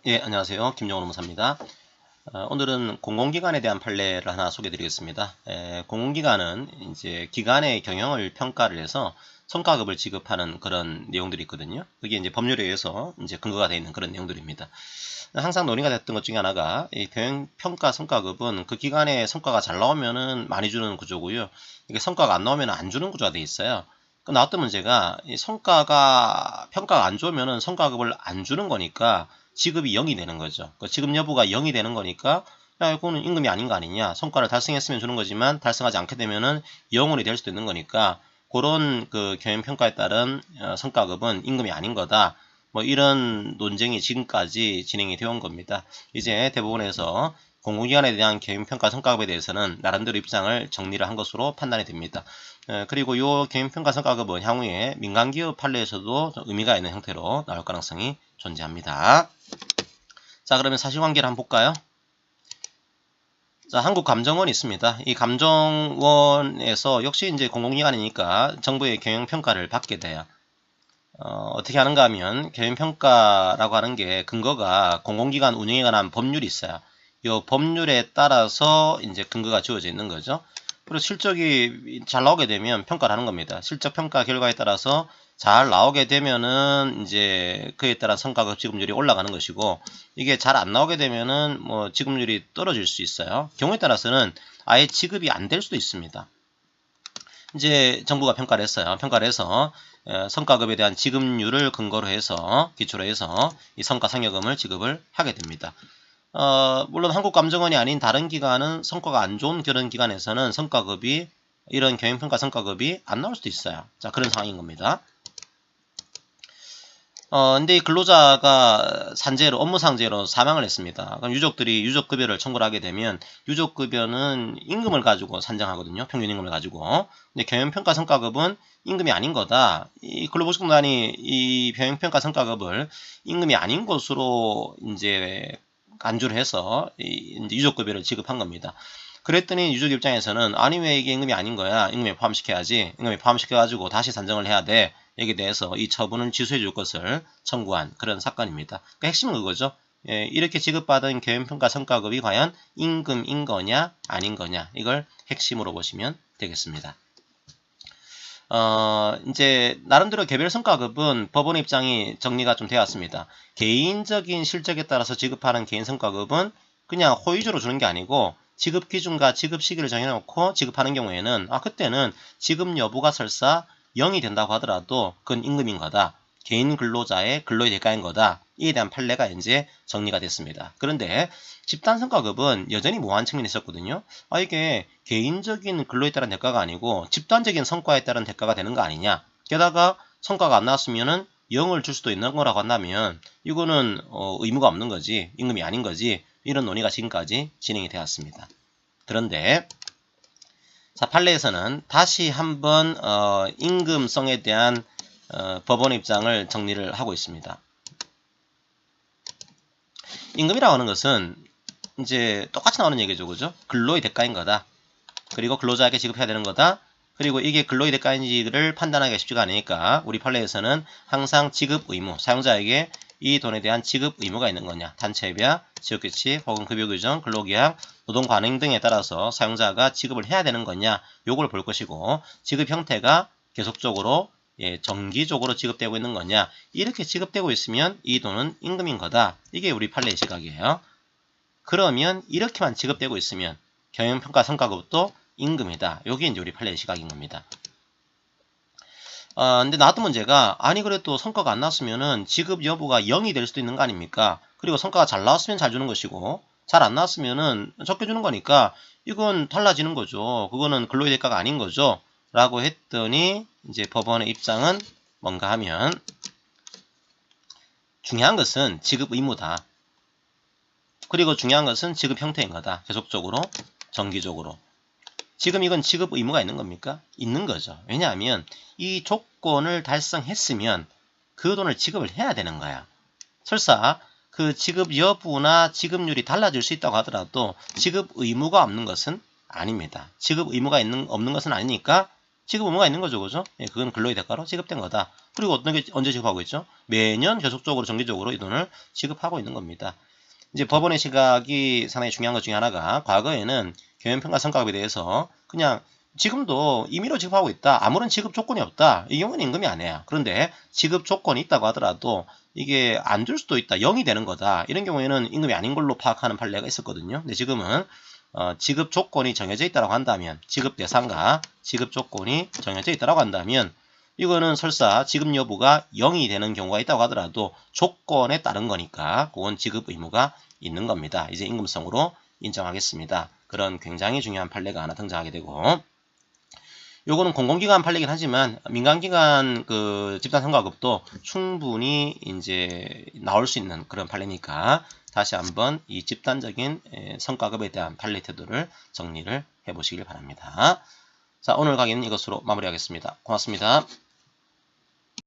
예, 안녕하세요. 김정원 의무사입니다. 오늘은 공공기관에 대한 판례를 하나 소개해 드리겠습니다. 공공기관은 이제 기관의 경영을 평가를 해서 성과급을 지급하는 그런 내용들이 있거든요. 그게 이제 법률에 의해서 이제 근거가 되어 있는 그런 내용들입니다. 항상 논의가 됐던 것 중에 하나가 이 경영평가 성과급은 그 기관의 성과가 잘 나오면은 많이 주는 구조고요. 이게 성과가 안 나오면 안 주는 구조가 되어 있어요. 그 나왔던 문제가 이 평가가 안 좋으면은 성과급을 안 주는 거니까 지급이 0이 되는 거죠. 그 지급 여부가 0이 되는 거니까 야, 이거는 임금이 아닌 거 아니냐. 성과를 달성했으면 주는 거지만 달성하지 않게 되면은 0원이 될 수도 있는 거니까 그런 그 경영평가에 따른 성과급은 임금이 아닌 거다. 뭐 이런 논쟁이 지금까지 진행이 되어 온 겁니다. 이제 대법원에서 공공기관에 대한 경영평가 성과급에 대해서는 나름대로 입장을 정리를 한 것으로 판단이 됩니다. 그리고 이 경영평가 성과급은 향후에 민간기업 판례에서도 의미가 있는 형태로 나올 가능성이 존재합니다. 자, 그러면 사실관계를 한번 볼까요? 자, 한국감정원이 있습니다. 이 감정원에서 역시 이제 공공기관이니까 정부의 경영평가를 받게 돼요. 어떻게 하는가 하면 경영평가라고 하는 게 근거가 공공기관 운영에 관한 법률이 있어요. 이 법률에 따라서 이제 근거가 주어져 있는 거죠. 그리고 실적이 잘 나오게 되면 평가를 하는 겁니다. 실적 평가 결과에 따라서 잘 나오게 되면은 이제 그에 따라 성과급 지급률이 올라가는 것이고, 이게 잘 안 나오게 되면은 뭐 지급률이 떨어질 수 있어요. 경우에 따라서는 아예 지급이 안 될 수도 있습니다. 이제 정부가 평가를 했어요. 평가를 해서 성과급에 대한 지급률을 근거로 해서 기초로 해서 이 성과상여금을 지급을 하게 됩니다. 물론 한국감정원이 아닌 다른 기관은 성과가 안 좋은 그런 기관에서는 성과급이 이런 경영평가 성과급이 안 나올 수도 있어요. 자, 그런 상황인 겁니다. 근데 이 근로자가 산재로, 업무상재로 사망을 했습니다. 그럼 유족들이 유족급여를 청구를 하게 되면 유족급여는 임금을 가지고 산정하거든요. 평균임금을 가지고. 근데 경영평가 성과급은 임금이 아닌 거다. 이 근로복지공단이 이 경영평가 성과급을 임금이 아닌 것으로 이제 간주를 해서 이제 유족급여를 지급한 겁니다. 그랬더니 유족 입장에서는 아니 왜 이게 임금이 아닌 거야? 임금에 포함시켜야지. 임금에 포함시켜가지고 다시 산정을 해야 돼. 여기에 대해서 이 처분을 취소해 줄 것을 청구한 그런 사건입니다. 그러니까 핵심은 그거죠. 예, 이렇게 지급받은 경영평가 성과급이 과연 임금인 거냐 아닌 거냐, 이걸 핵심으로 보시면 되겠습니다. 이제 나름대로 개별 성과급은 법원 입장이 정리가 좀 되었습니다. 개인적인 실적에 따라서 지급하는 개인 성과급은 그냥 호의주로 주는 게 아니고 지급 기준과 지급 시기를 정해놓고 지급하는 경우에는 그때는 지급 여부가 설사 0이 된다고 하더라도 그건 임금인 거다. 개인 근로자의 근로의 대가인 거다. 이에 대한 판례가 이제 정리가 됐습니다. 그런데 집단 성과급은 여전히 모호한 측면이 있었거든요. 이게 개인적인 근로에 따른 대가가 아니고 집단적인 성과에 따른 대가가 되는 거 아니냐. 게다가 성과가 안 나왔으면은 0을 줄 수도 있는 거라고 한다면 이거는 의무가 없는 거지, 임금이 아닌 거지. 이런 논의가 지금까지 진행이 되었습니다. 그런데 자, 판례에서는 다시 한번 임금성에 대한 법원의 입장을 정리를 하고 있습니다. 임금이라고 하는 것은 이제 똑같이 나오는 얘기죠. 그죠? 근로의 대가인 거다. 그리고 근로자에게 지급해야 되는 거다. 그리고 이게 근로의 대가인지를 판단하기가 쉽지가 않으니까 우리 판례에서는 항상 지급 의무, 사용자에게 이 돈에 대한 지급 의무가 있는 거냐, 단체협약, 지역규칙 혹은 급여규정, 근로계약, 노동관행 등에 따라서 사용자가 지급을 해야 되는 거냐, 요걸 볼 것이고, 지급 형태가 계속적으로 정기적으로 지급되고 있는 거냐, 이렇게 지급되고 있으면 이 돈은 임금인 거다. 이게 우리 판례의 시각이에요. 그러면 이렇게만 지급되고 있으면 경영평가 성과급도 임금이다. 여기 이제 우리 판례의 시각인 겁니다. 근데 나왔던 문제가, 아니 그래도 성과가 안 나왔으면은 지급 여부가 0이 될 수도 있는 거 아닙니까? 그리고 성과가 잘 나왔으면 잘 주는 것이고 잘 안 나왔으면은 적게 주는 거니까 이건 달라지는 거죠. 그거는 근로의 대가가 아닌 거죠. 라고 했더니 이제 법원의 입장은 뭔가 하면, 중요한 것은 지급 의무다. 그리고 중요한 것은 지급 형태인 거다. 계속적으로, 정기적으로. 지금 이건 지급 의무가 있는 겁니까? 있는 거죠. 왜냐하면 이 조건을 달성했으면 그 돈을 지급을 해야 되는 거야. 설사 그 지급 여부나 지급률이 달라질 수 있다고 하더라도 지급 의무가 없는 것은 아닙니다. 지급 의무가 없는 것은 아니니까 지급 의무가 있는 거죠. 그죠? 예, 그건 근로의 대가로 지급된 거다. 그리고 어떤 게 언제 지급하고 있죠? 매년 계속적으로 정기적으로 이 돈을 지급하고 있는 겁니다. 이제 법원의 시각이 상당히 중요한 것 중에 하나가 과거에는 경영평가 성과급에 대해서 그냥 지금도 임의로 지급하고 있다. 아무런 지급 조건이 없다. 이 경우는 임금이 아니에요. 그런데 지급 조건이 있다고 하더라도 이게 안 줄 수도 있다. 0이 되는 거다. 이런 경우에는 임금이 아닌 걸로 파악하는 판례가 있었거든요. 근데 지금은 지급 조건이 정해져 있다고 한다면 지급 대상과 지급 조건이 정해져 있다고 한다면 이거는 설사 지급 여부가 0이 되는 경우가 있다고 하더라도 조건에 따른 거니까 그건 지급 의무가 있는 겁니다. 이제 임금성으로 인정하겠습니다. 그런 굉장히 중요한 판례가 하나 등장하게 되고 요거는 공공기관 판례긴 하지만 민간기관 그 집단성과급도 충분히 이제 나올 수 있는 그런 판례니까 다시 한번 이 집단적인 성과급에 대한 판례 태도를 정리를 해보시길 바랍니다. 자, 오늘 강의는 이것으로 마무리하겠습니다. 고맙습니다.